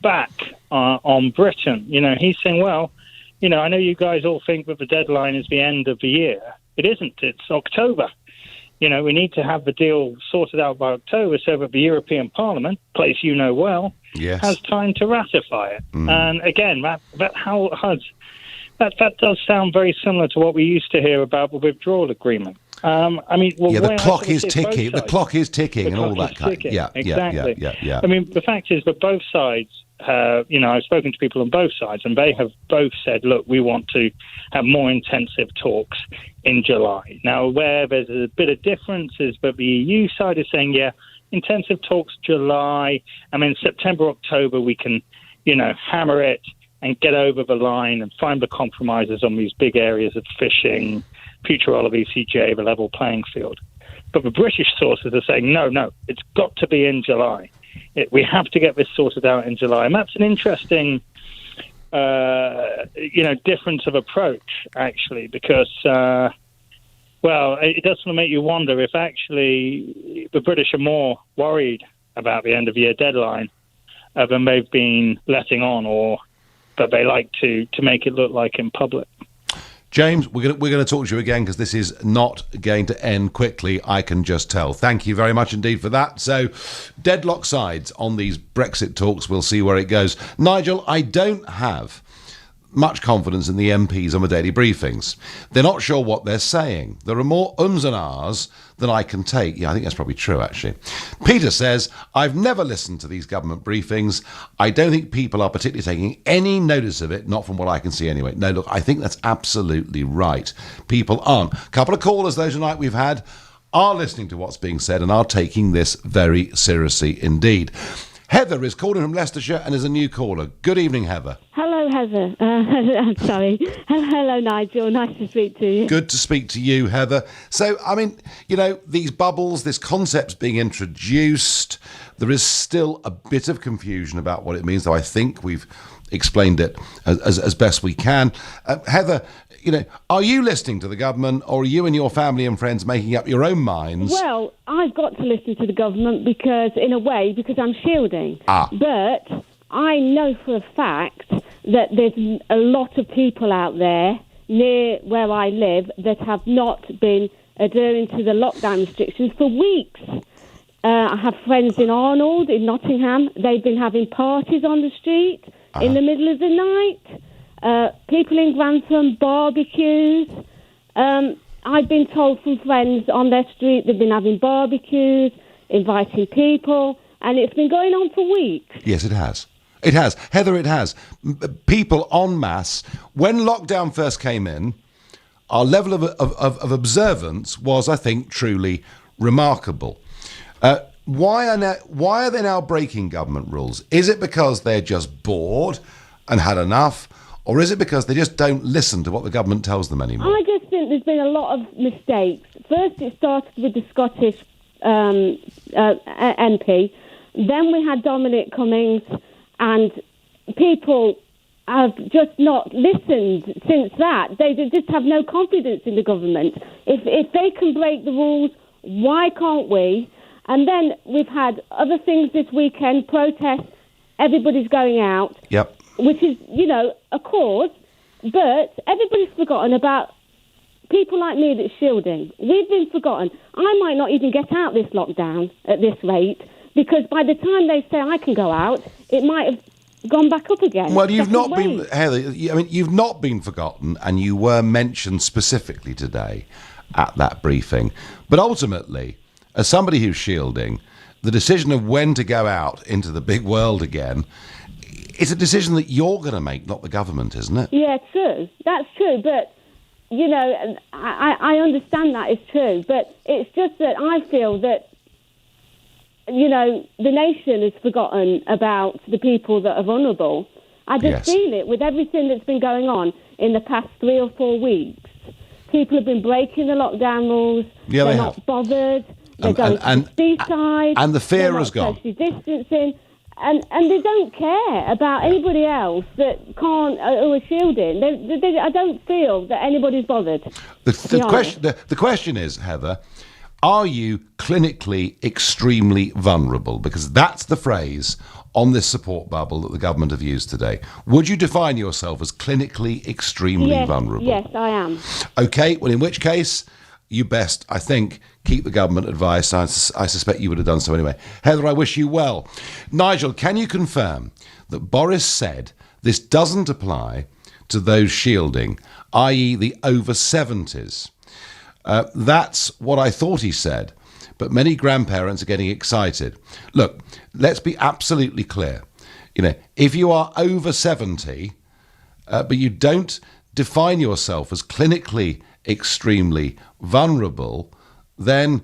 back on Britain. He's saying, well, I know you guys all think that the deadline is the end of the year. It isn't. It's October. We need to have the deal sorted out by October so that the European Parliament, place you know well, has time to ratify it. And again, that does sound very similar to what we used to hear about the withdrawal agreement. The clock is ticking. The clock is ticking, and all that kind. Exactly. Yeah. I mean, the fact is that both sides. I've spoken to people on both sides, and they have both said, look, we want to have more intensive talks in July. Now, where there's a bit of difference is that the EU side is saying, intensive talks July, and then September, October, we can, hammer it and get over the line and find the compromises on these big areas of fishing, future role of ECJ, the level playing field. But the British sources are saying, no, it's got to be in July. We have to get this sorted out in July. And that's an interesting, difference of approach, actually, because, it does sort of make you wonder if actually the British are more worried about the end-of-year deadline than they've been letting on, or that they like to make it look like in public. James, we're going to talk to you again because this is not going to end quickly, I can just tell. Thank you very much indeed for that. So, deadlock sides on these Brexit talks. We'll see where it goes. Nigel, I don't have much confidence in the MPs on the daily briefings. They're not sure what they're saying. There are more ums and ahs than I can take. Yeah, I think that's probably true, actually. Peter says, I've never listened to these government briefings. I don't think people are particularly taking any notice of it, not from what I can see anyway. No, look, I think that's absolutely right. People aren't. A couple of callers, though, tonight we've had, are listening to what's being said and are taking this very seriously indeed. Heather is calling from Leicestershire and is a new caller. Good evening, Heather. Hello, Heather. I'm sorry. Hello, Nigel. Nice to speak to you. Good to speak to you, Heather. So, I mean, you know, these bubbles, this concept's being introduced. There is still a bit of confusion about what it means, though I think we've explained it as best we can. Heather, you know, are you listening to the government, or are you and your family and friends making up your own minds? Well, I've got to listen to the government because I'm shielding. But I know for a fact that there's a lot of people out there near where I live that have not been adhering to the lockdown restrictions for weeks. I have friends in Arnold, in Nottingham. They've been having parties on the street in the middle of the night. People in Grantham, barbecues. I've been told from friends on their street they've been having barbecues, inviting people, and it's been going on for weeks. Yes, it has. It has. Heather, it has. People en masse. When lockdown first came in, our level of observance was, I think, truly remarkable. Why are they now breaking government rules? Is it because they're just bored and had enough? Or is it because they just don't listen to what the government tells them anymore? I just think there's been a lot of mistakes. First, it started with the Scottish MP. Then we had Dominic Cummings, and people have just not listened since that. They just have no confidence in the government. If they can break the rules, why can't we? And then we've had other things this weekend, protests, everybody's going out. Yep. Which is, you know, a cause, but everybody's forgotten about people like me that's shielding. We've been forgotten. I might not even get out this lockdown at this rate, because by the time they say I can go out, it might have gone back up again. Well, you've not been, Heather, I mean, you've not been forgotten, and you were mentioned specifically today at that briefing. But ultimately, as somebody who's shielding, the decision of when to go out into the big world again, it's a decision that you're going to make, not the government, isn't it? Yeah, true. That's true. But, you know, I understand that is true. But it's just that I feel that, you know, the nation has forgotten about the people that are vulnerable. I just feel it with everything that's been going on in the past 3 or 4 weeks. People have been breaking the lockdown rules. Yeah, they're not bothered. They're going to the seaside. And the fear has gone. Social distancing. And they don't care about anybody else that can't who are shielding. I don't feel that anybody's bothered. The question is, Heather, are you clinically extremely vulnerable? Because that's the phrase on this support bubble that the government have used today. Would you define yourself as clinically extremely vulnerable? Yes, I am. Okay, well, in which case, you best, I think, keep the government advice. I suspect you would have done so anyway. Heather, I wish you well. Nigel, can you confirm that Boris said this doesn't apply to those shielding, i.e. the over 70s? That's what I thought he said, but many grandparents are getting excited. Look, let's be absolutely clear. You know, if you are over 70, but you don't define yourself as clinically extremely vulnerable, then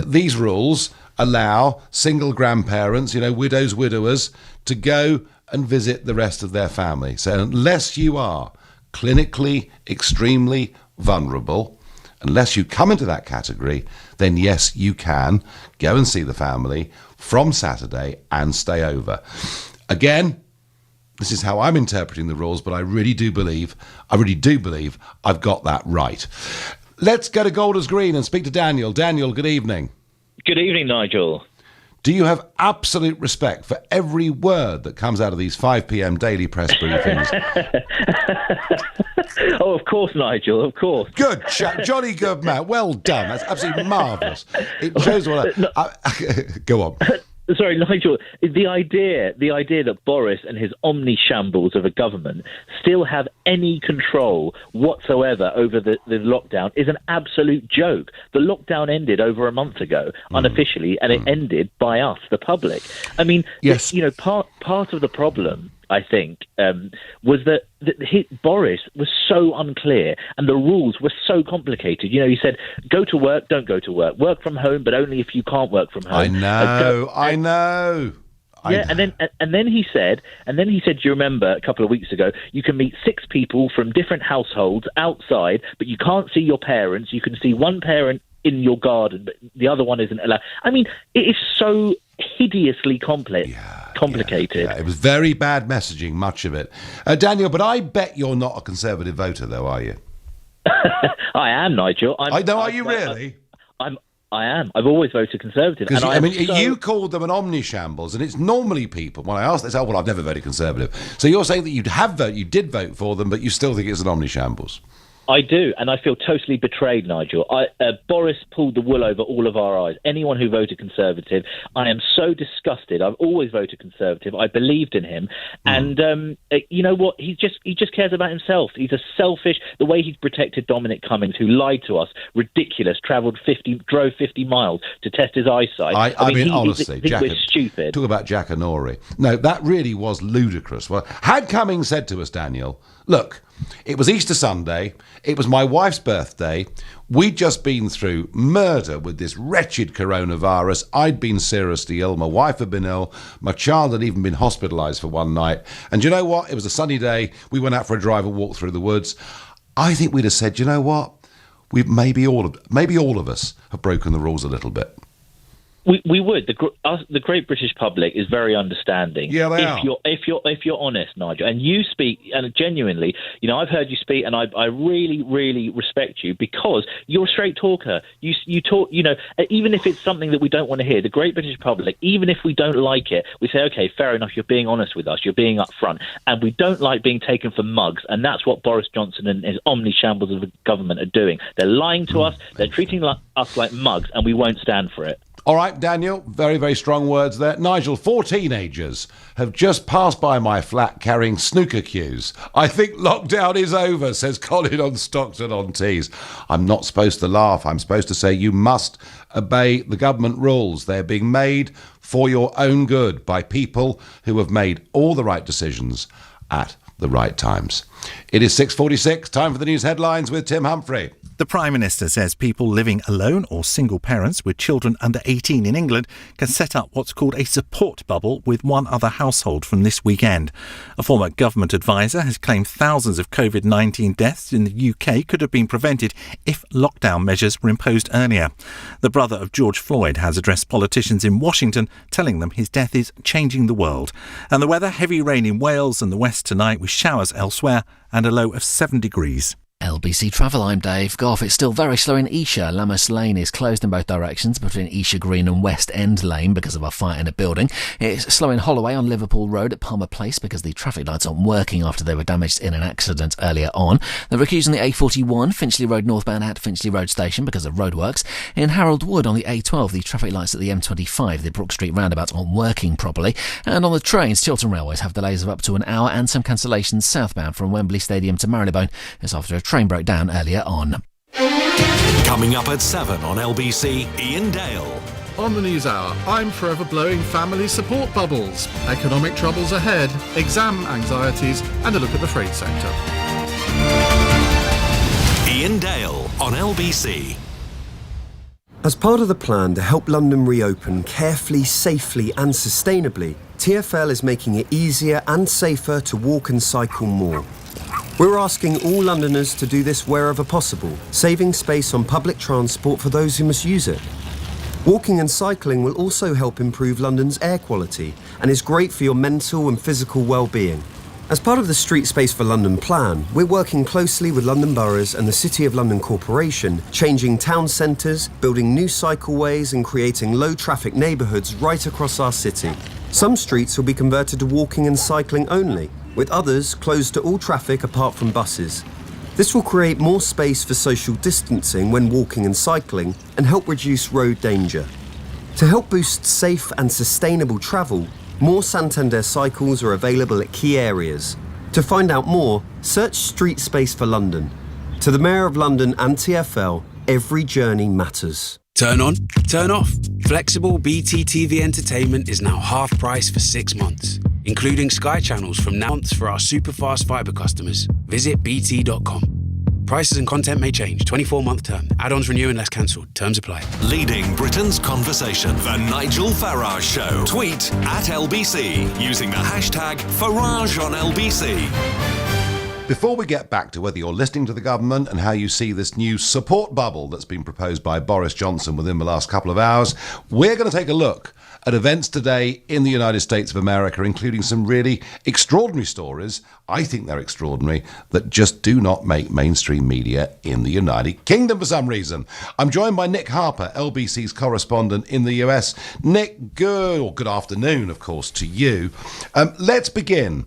these rules allow single grandparents, you know, widows, widowers, to go and visit the rest of their family. So unless you are clinically extremely vulnerable, unless you come into that category, then yes, you can go and see the family from Saturday and stay over. Again, this is how I'm interpreting the rules, but I really do believe I've got that right. Let's go to Golders Green and speak to Daniel. Daniel, good evening. Good evening, Nigel. Do you have absolute respect for every word that comes out of these 5 p.m. daily press briefings? Oh, of course, Nigel, of course. Good, jolly good, man. Well done. That's absolutely marvellous. It shows what Go on. Sorry, Nigel, the idea that Boris and his omni-shambles of a government still have any control whatsoever over the lockdown is an absolute joke. The lockdown ended over a month ago, unofficially, and it ended by us, the public. I mean, yes. Part of the problem, I think, was that Boris was so unclear and the rules were so complicated. He said, go to work, don't go to work. Work from home, but only if you can't work from home. I know. And then he said, do you remember a couple of weeks ago, you can meet 6 people from different households outside, but you can't see your parents. You can see one parent in your garden, but the other one isn't allowed. I mean, it is so hideously complicated. Yeah, it was very bad messaging, much of it. Daniel, but I bet you're not a Conservative voter, though, are you? I am, Nigel. Are you really? I am. I've always voted Conservative. You called them an omni-shambles, and it's normally people, when I ask, they say, I've never voted Conservative. So you're saying that you did vote for them, but you still think it's an omni-shambles? I do, and I feel totally betrayed, Nigel. Boris pulled the wool over all of our eyes. Anyone who voted Conservative, I am so disgusted. I've always voted Conservative. I believed in him, and you know what? He just cares about himself. He's a selfish. The way he's protected Dominic Cummings, who lied to us, ridiculous. Drove 50 miles to test his eyesight. I mean, honestly, we're stupid. Talk about Jackanory. No, that really was ludicrous. Well, had Cummings said to us, Daniel, look, it was Easter Sunday. It was my wife's birthday. We'd just been through murder with this wretched coronavirus. I'd been seriously ill. My wife had been ill. My child had even been hospitalised for one night. And you know what? It was a sunny day. We went out for a drive and walked through the woods. I think we'd have said, you know what? Maybe all of us have broken the rules a little bit. We would. The great British public is very understanding. Yeah, they are. If you're honest, Nigel, and you speak, and genuinely, I've heard you speak, and I really, really respect you because you're a straight talker. You talk, even if it's something that we don't want to hear, the great British public, even if we don't like it, we say, okay, fair enough, you're being honest with us, you're being upfront, and we don't like being taken for mugs, and that's what Boris Johnson and his omni-shambles of the government are doing. They're lying to us, they're treating us like mugs, and we won't stand for it. All right, Daniel, very, very strong words there. Nigel, 4 teenagers have just passed by my flat carrying snooker cues. I think lockdown is over, says Colin on Stockton-on-Tees. I'm not supposed to laugh. I'm supposed to say you must obey the government rules. They're being made for your own good by people who have made all the right decisions at the right times. It is 6:46, time for the news headlines with Tim Humphrey. The Prime Minister says people living alone or single parents with children under 18 in England can set up what's called a support bubble with one other household from this weekend. A former government advisor has claimed thousands of COVID-19 deaths in the UK could have been prevented if lockdown measures were imposed earlier. The brother of George Floyd has addressed politicians in Washington, telling them his death is changing the world. And the weather, heavy rain in Wales and the west tonight with showers elsewhere and a low of 7 degrees. LBC Travel, I'm Dave Goff. It's still very slow in Esher. Lammas Lane is closed in both directions between Esher Green and West End Lane because of a fire in a building. It's slow in Holloway on Liverpool Road at Palmer Place because the traffic lights aren't working after they were damaged in an accident earlier on. They're recusing the A41 Finchley Road northbound at Finchley Road Station because of roadworks. In Harold Wood on the A12, the traffic lights at the M25, the Brook Street roundabout, aren't working properly. And on the trains, Chiltern Railways have delays of up to an hour and some cancellations southbound from Wembley Stadium to Marylebone. It's after a train broke down earlier on. Coming up at 7 on LBC, Ian Dale. On the News Hour, I'm forever blowing family support bubbles, economic troubles ahead, exam anxieties, and a look at the freight sector. Ian Dale on LBC. As part of the plan to help London reopen carefully, safely and sustainably, TfL is making it easier and safer to walk and cycle more. We're asking all Londoners to do this wherever possible, saving space on public transport for those who must use it. Walking and cycling will also help improve London's air quality and is great for your mental and physical well-being. As part of the Street Space for London plan, we're working closely with London boroughs and the City of London Corporation, changing town centres, building new cycleways and creating low-traffic neighbourhoods right across our city. Some streets will be converted to walking and cycling only, with others closed to all traffic apart from buses. This will create more space for social distancing when walking and cycling and help reduce road danger. To help boost safe and sustainable travel, more Santander cycles are available at key areas. To find out more, search Street Space for London. To the Mayor of London and TfL, every journey matters. Turn on, turn off. Flexible BT TV entertainment is now half price for 6 months, including Sky channels from now on for our super-fast fibre customers. Visit bt.com. Prices and content may change. 24-month term. Add-ons renew unless cancelled. Terms apply. Leading Britain's conversation. The Nigel Farage Show. Tweet at LBC using the hashtag #FarageOnLBC. Before we get back to whether you're listening to the government and how you see this new support bubble that's been proposed by Boris Johnson within the last couple of hours, we're going to take a look at events today in the United States of America, including some really extraordinary stories, I think they're extraordinary, that just do not make mainstream media in the United Kingdom for some reason. I'm joined by Nick Harper, LBC's correspondent in the US. Nick, good afternoon, of course, to you. Let's begin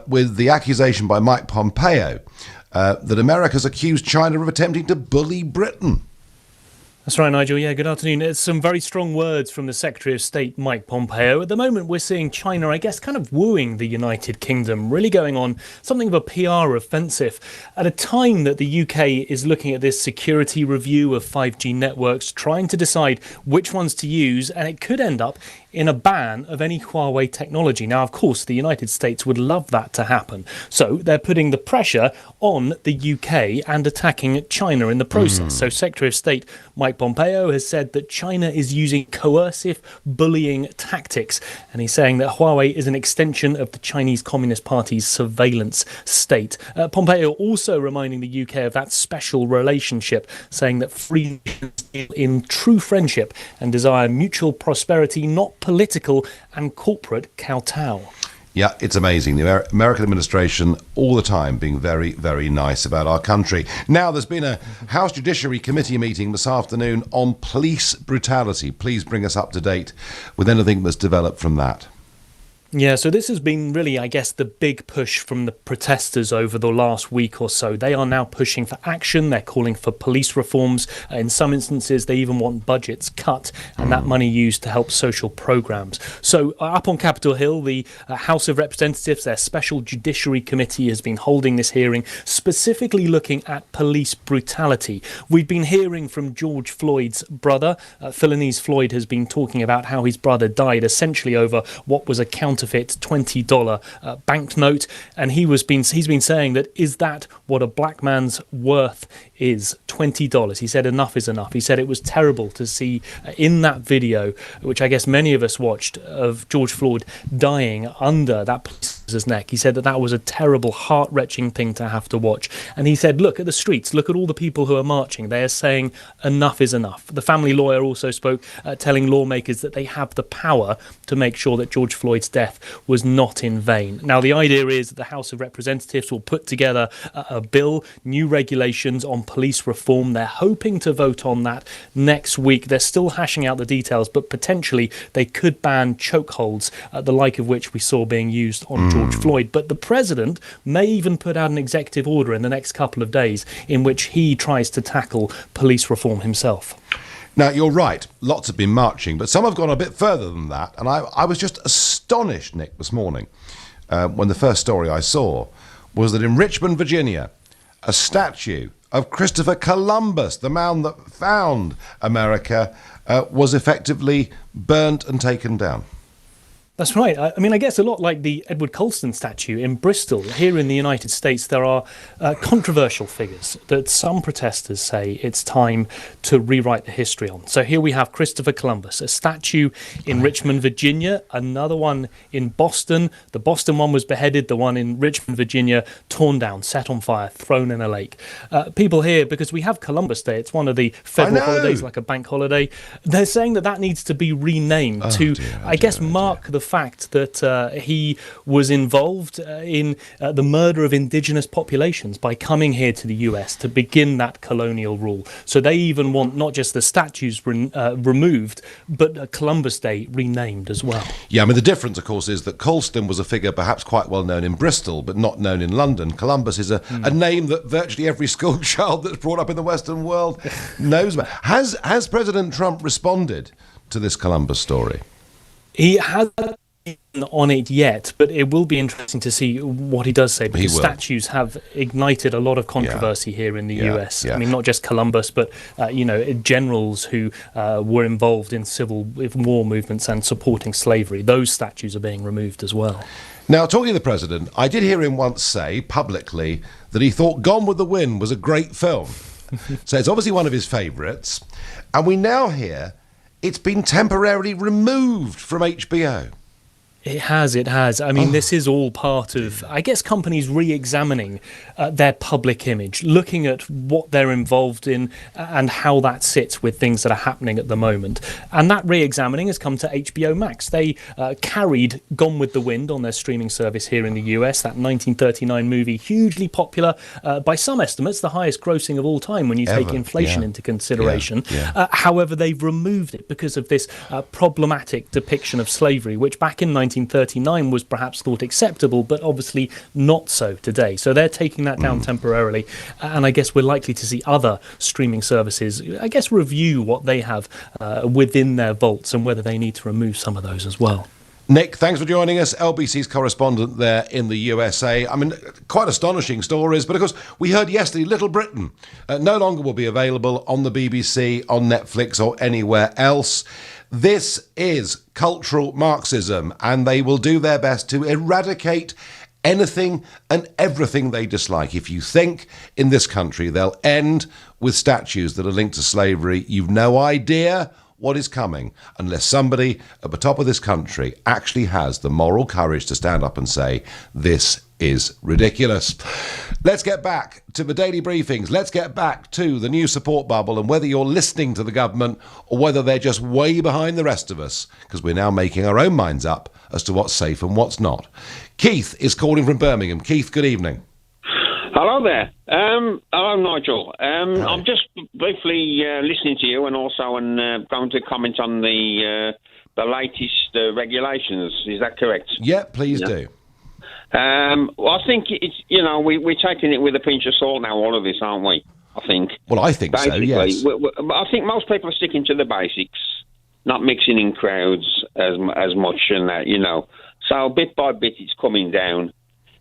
with the accusation by Mike Pompeo that America's accused China of attempting to bully Britain. That's right, Nigel. Yeah, good afternoon. It's some very strong words from the Secretary of State, Mike Pompeo. At the moment, we're seeing China, I guess, kind of wooing the United Kingdom, really going on something of a PR offensive at a time that the UK is looking at this security review of 5G networks, trying to decide which ones to use, and it could end up in a ban of any Huawei technology. Now, of course, the United States would love that to happen. So they're putting the pressure on the UK and attacking China in the process. So Secretary of State Mike Pompeo has said that China is using coercive bullying tactics. And he's saying that Huawei is an extension of the Chinese Communist Party's surveillance state. Pompeo also reminding the UK of that special relationship, saying that free nations deal in true friendship and desire mutual prosperity, not political and corporate kowtow. Yeah, it's amazing. The American administration all the time being very, very nice about our country. Now, there's been a House Judiciary Committee meeting this afternoon on police brutality. Please bring us up to date with anything that's developed from that. Yeah, so this has been really, I guess, the big push from the protesters over the last week or so. They are now pushing for action. They're calling for police reforms. In some instances, they even want budgets cut and that money used to help social programs. So up on Capitol Hill, the House of Representatives, their Special Judiciary Committee has been holding this hearing, specifically looking at police brutality. We've been hearing from George Floyd's brother. Philanese Floyd has been talking about how his brother died essentially over what was a counterfeit $20 banknote, and he's been saying that, is that what a black man's worth is? $20. He said enough is enough. He said it was terrible to see in that video, which I guess many of us watched, of George Floyd dying under that police's neck. He said that was a terrible, heart-wrenching thing to have to watch. And he said, look at the streets, look at all the people who are marching. They are saying enough is enough. The family lawyer also spoke, telling lawmakers that they have the power to make sure that George Floyd's death was not in vain. Now, the idea is that the House of Representatives will put together a bill, new regulations on police reform. They're hoping to vote on that next week. They're still hashing out the details, but potentially they could ban chokeholds, the like of which we saw being used on George Floyd. But the president may even put out an executive order in the next couple of days in which he tries to tackle police reform himself. Now, you're right, lots have been marching, but some have gone a bit further than that. And I was just astonished, Nick, this morning, when the first story I saw was that in Richmond, Virginia, a statue of Christopher Columbus, the man that found America, was effectively burnt and taken down. That's right. I mean, I guess a lot like the Edward Colston statue in Bristol. Here in the United States, there are controversial figures that some protesters say it's time to rewrite the history on. So here we have Christopher Columbus, a statue in Richmond, Virginia, another one in Boston. The Boston one was beheaded, the one in Richmond, Virginia, torn down, set on fire, thrown in a lake. People here, because we have Columbus Day, it's one of the federal holidays, like a bank holiday, they're saying that needs to be renamed to, I guess, mark the fact that he was involved in the murder of indigenous populations by coming here to the US to begin that colonial rule. So they even want not just the statues removed, but Columbus Day renamed as well. Yeah, I mean, the difference, of course, is that Colston was a figure perhaps quite well known in Bristol, but not known in London. Columbus is a name that virtually every school child that's brought up in the Western world knows about. Has President Trump responded to this Columbus story? He hasn't on it yet, but it will be interesting to see what he does say, because statues have ignited a lot of controversy here in the US. I mean, not just Columbus, but generals who were involved in civil war movements and supporting slavery. Those statues are being removed as well. Now, talking to the president, I did hear him once say publicly that he thought Gone with the Wind was a great film. So it's obviously one of his favourites. And we now hear it's been temporarily removed from HBO. It has. I mean, this is all part of, I guess, companies re-examining their public image, looking at what they're involved in and how that sits with things that are happening at the moment. And that re-examining has come to HBO Max. They carried Gone with the Wind on their streaming service here in the US, that 1939 movie, hugely popular, by some estimates, the highest grossing of all time when you take inflation into consideration. However, they've removed it because of this problematic depiction of slavery, which back in 1939 was perhaps thought acceptable, but obviously not so today. So they're taking that down temporarily, and I guess we're likely to see other streaming services, I guess, review what they have within their vaults and whether they need to remove some of those as well. Nick, thanks for joining us, LBC's correspondent there in the USA. I mean, quite astonishing stories, but of course, we heard yesterday Little Britain no longer will be available on the BBC, on Netflix or anywhere else. This is cultural Marxism, and they will do their best to eradicate anything and everything they dislike. If you think in this country they'll end with statues that are linked to slavery, you've no idea what is coming unless somebody at the top of this country actually has the moral courage to stand up and say, this is ridiculous. Let's get back to the daily briefings. Let's get back to the new support bubble and whether you're listening to the government or whether they're just way behind the rest of us, because we're now making our own minds up as to what's safe and what's not. Keith is calling from Birmingham. Keith, good evening. Hello there. Hello, Nigel. I'm just briefly listening to you and also going to comment on the latest regulations. Is that correct? Yeah, please do. Well, I think it's, we're taking it with a pinch of salt now, all of this, aren't we? I think. Well, I think basically, so, yes. I think most people are sticking to the basics, not mixing in crowds as much and that, So bit by bit, it's coming down.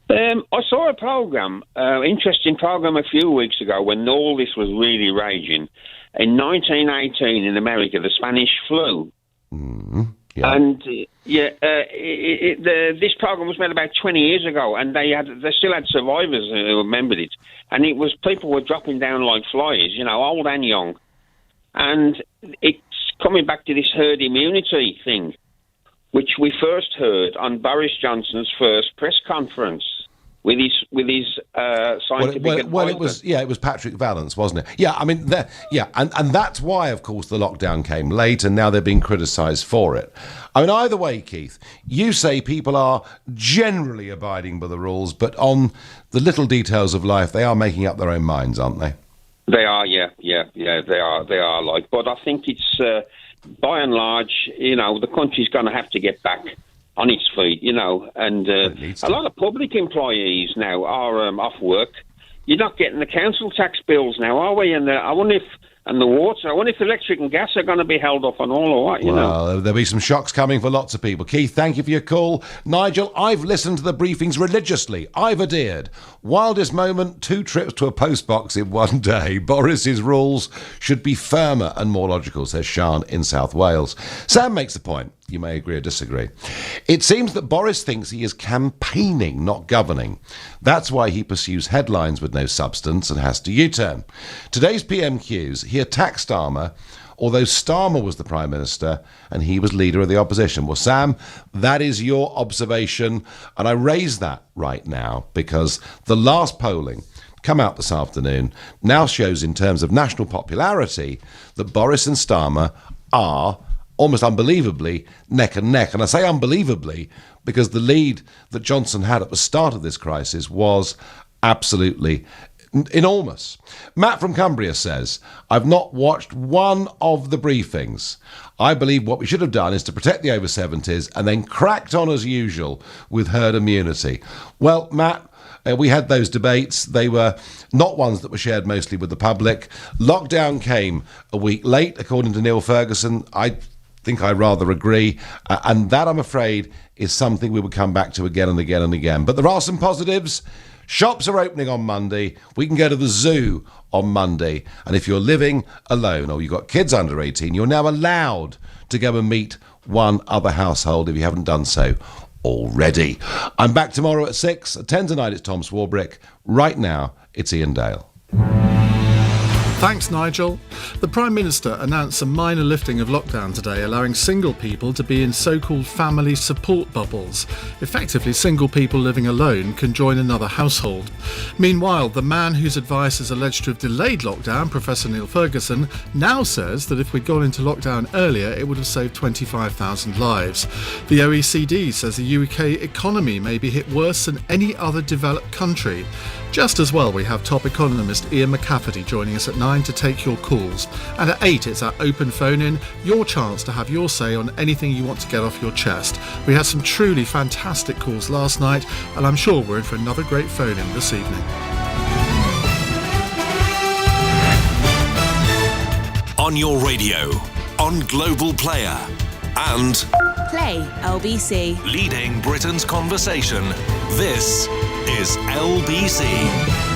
I saw a program, interesting program a few weeks ago when all this was really raging. In 1918 in America, the Spanish flu. Mm-hmm. Yeah. And this program was made about 20 years ago, and they still had survivors who remembered it. And it was people were dropping down like flies, old and young. And it's coming back to this herd immunity thing, which we first heard on Boris Johnson's first press conference with his scientific advisor. Well, it was Patrick Vallance, wasn't it? Yeah, I mean, and that's why, of course, the lockdown came late, and now they're being criticised for it. I mean, either way, Keith, you say people are generally abiding by the rules, but on the little details of life, they are making up their own minds, aren't they? They are, yeah, they are. But I think it's by and large, the country's going to have to get back on its feet, and a lot of public employees now are off work. You're not getting the council tax bills now, are we? And I wonder if the water, I wonder if electric and gas are going to be held up on all or what, Well, there'll be some shocks coming for lots of people. Keith, thank you for your call. Nigel, I've listened to the briefings religiously. I've adhered. Wildest moment, 2 trips to a postbox in one day. Boris's rules should be firmer and more logical, says Sian in South Wales. Sam makes the point. You may agree or disagree. It seems that Boris thinks he is campaigning, not governing. That's why he pursues headlines with no substance and has to U-turn. Today's PMQs, he attacked Starmer, although Starmer was the Prime Minister and he was leader of the opposition. Well, Sam, that is your observation, and I raise that right now because the last polling come out this afternoon now shows in terms of national popularity that Boris and Starmer are almost unbelievably neck and neck. And I say unbelievably because the lead that Johnson had at the start of this crisis was absolutely enormous. Matt from Cumbria says, I've not watched one of the briefings. I believe what we should have done is to protect the over 70s and then cracked on as usual with herd immunity. Well, Matt, we had those debates. They were not ones that were shared mostly with the public. Lockdown came a week late, according to Neil Ferguson. I think I rather agree. And that, I'm afraid, is something we will come back to again and again and again. But there are some positives. Shops are opening on Monday. We can go to the zoo on Monday. And if you're living alone or you've got kids under 18, you're now allowed to go and meet one other household if you haven't done so already. I'm back tomorrow at 6. At 10 tonight, it's Tom Swarbrick. Right now, it's Ian Dale. Thanks, Nigel. The Prime Minister announced a minor lifting of lockdown today, allowing single people to be in so-called family support bubbles. Effectively, single people living alone can join another household. Meanwhile, the man whose advice is alleged to have delayed lockdown, Professor Neil Ferguson, now says that if we'd gone into lockdown earlier, it would have saved 25,000 lives. The OECD says the UK economy may be hit worse than any other developed country. Just as well, we have top economist Ian McCafferty joining us at 9 to take your calls. And at 8, it's our open phone-in, your chance to have your say on anything you want to get off your chest. We had some truly fantastic calls last night, and I'm sure we're in for another great phone-in this evening. On your radio, on Global Player, and Play LBC. leading Britain's conversation. This is LBC.